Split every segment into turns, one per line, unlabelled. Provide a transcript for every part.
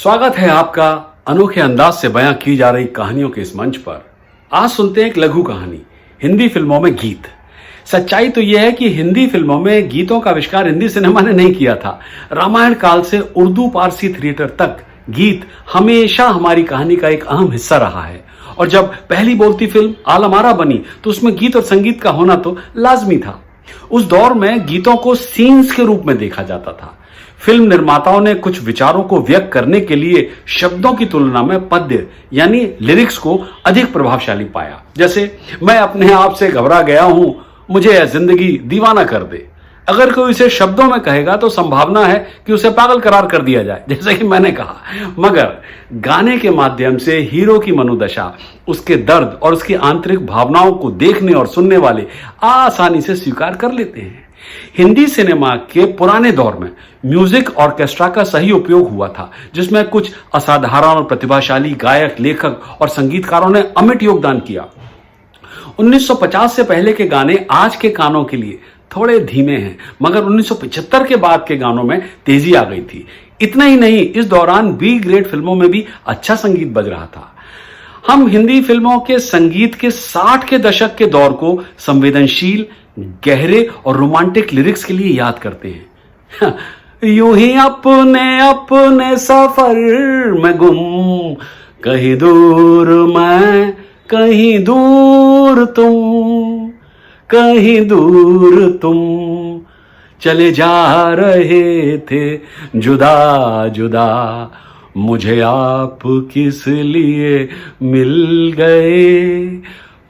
स्वागत है आपका अनोखे अंदाज से बयां की जा रही कहानियों के इस मंच पर। आज सुनते हैं एक लघु कहानी, हिंदी फिल्मों में गीत। सच्चाई तो यह है कि हिंदी फिल्मों में गीतों का आविष्कार हिंदी सिनेमा ने नहीं किया था। रामायण काल से उर्दू पारसी थिएटर तक गीत हमेशा हमारी कहानी का एक अहम हिस्सा रहा है। और जब पहली बोलती फिल्म आलम आरा बनी तो उसमें गीत और संगीत का होना तो लाजमी था। उस दौर में गीतों को सीन्स के रूप में देखा जाता था। फिल्म निर्माताओं ने कुछ विचारों को व्यक्त करने के लिए शब्दों की तुलना में पद्य यानी लिरिक्स को अधिक प्रभावशाली पाया। जैसे मैं अपने आप से घबरा गया हूं, मुझे यह जिंदगी दीवाना कर दे। अगर कोई इसे शब्दों में कहेगा तो संभावना है कि उसे पागल करार कर दिया जाए, जैसे कि मैंने कहा। मगर गाने के माध्यम से हीरो की मनोदशा, उसके दर्द और उसकी आंतरिक भावनाओं को देखने और सुनने वाले आसानी से स्वीकार कर लेते हैं। हिंदी सिनेमा के पुराने दौर में म्यूजिक ऑर्केस्ट्रा का सही उपयोग हुआ था, जिसमें कुछ असाधारण और प्रतिभाशाली गायक, लेखक और संगीतकारों ने अमिट योगदान किया। 1950 से पहले के गाने आज के कानों के लिए थोड़े धीमे हैं, मगर 1975 के बाद के गानों में तेजी आ गई थी। इतना ही नहीं, इस दौरान बी ग्रेड फिल्मों में भी अच्छा संगीत बज रहा था। हम हिंदी फिल्मों के संगीत के 60 के दशक के दौर को संवेदनशील, गहरे और रोमांटिक लिरिक्स के लिए याद करते हैं। यूं ही अपने अपने सफर में गुम, कहीं दूर मैं, कहीं दूर तुम, कहीं दूर तुम, चले जा रहे थे जुदा जुदा, मुझे आप किस लिए मिल गए,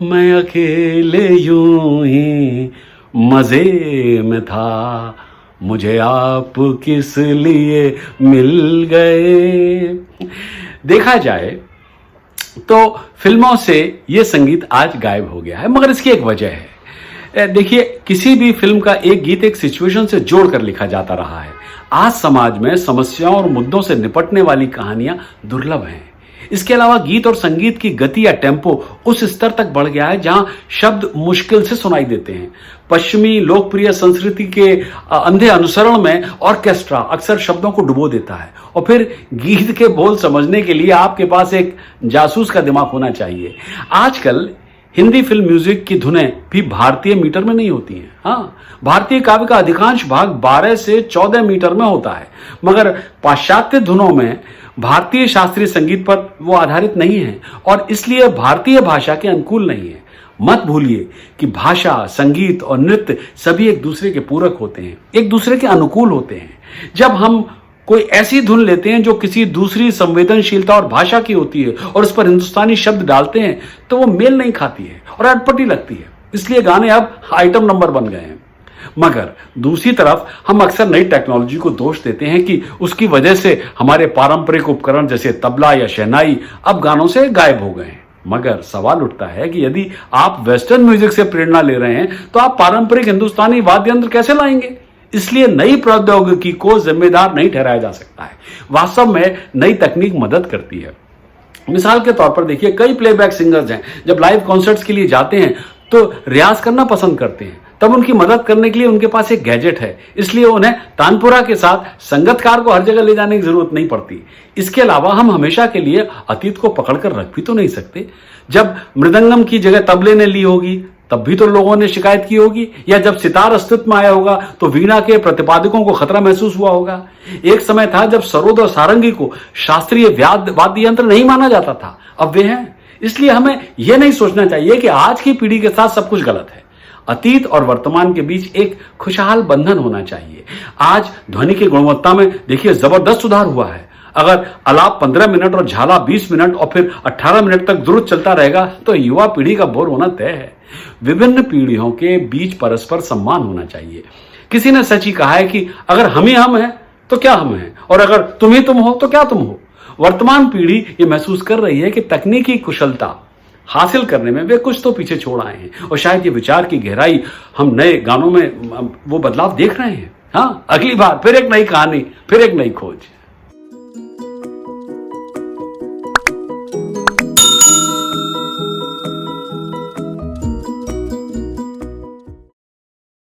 मैं अकेले यूं ही मजे में था, मुझे आप किस लिए मिल गए। देखा जाए तो फिल्मों से यह संगीत आज गायब हो गया है, मगर इसकी एक वजह है। देखिए, किसी भी फिल्म का एक गीत एक सिचुएशन से जोड़कर लिखा जाता रहा है। आज समाज में समस्याओं और मुद्दों से निपटने वाली कहानियां दुर्लभ हैं। इसके अलावा गीत और संगीत की गति या टेम्पो उस स्तर तक बढ़ गया है जहां शब्द मुश्किल से सुनाई देते हैं। पश्चिमी लोकप्रिय संस्कृति के अंधे अनुसरण में ऑर्केस्ट्रा अक्सर शब्दों को डुबो देता है, और फिर गीत के बोल समझने के लिए आपके पास एक जासूस का दिमाग होना चाहिए। आजकल हिंदी फिल्म म्यूजिक की धुनें भी भारतीय मीटर में नहीं होती हैं। हाँ, भारतीय काव्य का अधिकांश भाग 12 से 14 मीटर में होता है, मगर पाश्चात्य धुनों में भारतीय शास्त्रीय संगीत पर वो आधारित नहीं है और इसलिए भारतीय भाषा के अनुकूल नहीं है। मत भूलिए कि भाषा, संगीत और नृत्य सभी एक दूसरे के पूरक होते हैं, एक दूसरे के अनुकूल होते हैं। जब हम कोई ऐसी धुन लेते हैं जो किसी दूसरी संवेदनशीलता और भाषा की होती है और उस पर हिंदुस्तानी शब्द डालते हैं तो वो मेल नहीं खाती है और अटपटी लगती है। इसलिए गाने अब आइटम नंबर बन गए हैं। मगर दूसरी तरफ हम अक्सर नई टेक्नोलॉजी को दोष देते हैं कि उसकी वजह से हमारे पारंपरिक उपकरण जैसे तबला या शहनाई अब गानों से गायब हो गए हैं। मगर सवाल उठता है कि यदि आप वेस्टर्न म्यूजिक से प्रेरणा ले रहे हैं तो आप पारंपरिक हिंदुस्तानी वाद्य यंत्र कैसे लाएंगे? इसलिए नई प्रौद्योगिकी को जिम्मेदार नहीं ठहराया जा सकता है। वास्तव में नई तकनीक मदद करती है। मिसाल के तौर पर देखिए, कई प्लेबैक सिंगर्स हैं, जब लाइव कॉन्सर्ट्स के लिए जाते हैं तो रियाज करना पसंद करते हैं। तब उनकी मदद करने के लिए उनके पास एक गैजेट है, इसलिए उन्हें तानपुरा के साथ संगतकार को हर जगह ले जाने की जरूरत नहीं पड़ती। इसके अलावा हम हमेशा के लिए अतीत को पकड़कर रख भी तो नहीं सकते। जब मृदंगम की जगह तबले ने ली होगी तब भी तो लोगों ने शिकायत की होगी, या जब सितार अस्तित्व में आया होगा तो वीणा के प्रतिपादकों को खतरा महसूस हुआ होगा। एक समय था जब सरोद और सारंगी को शास्त्रीय वाद्य यंत्र नहीं माना जाता था, अब वे हैं। इसलिए हमें यह नहीं सोचना चाहिए कि आज की पीढ़ी के साथ सब कुछ गलत है। अतीत और वर्तमान के बीच एक खुशहाल बंधन होना चाहिए। आज ध्वनि की गुणवत्ता में देखिए जबरदस्त सुधार हुआ है। अगर आलाप 15 मिनट और झाला 20 मिनट और फिर 18 मिनट तक दुरुस्त चलता रहेगा तो युवा पीढ़ी का बोर होना तय है। विभिन्न पीढ़ियों के बीच परस्पर सम्मान होना चाहिए। किसी ने सच ही कहा है कि अगर हम ही हम हैं तो क्या हम हैं, और अगर तुम ही तुम हो तो क्या तुम हो। वर्तमान पीढ़ी ये महसूस कर रही है कि तकनीकी कुशलता हासिल करने में वे कुछ तो पीछे छोड़ आए हैं, और शायद ये विचार की गहराई हम नए गानों में वो बदलाव देख रहे हैं। हाँ, अगली बार फिर एक नई कहानी, फिर एक नई खोज।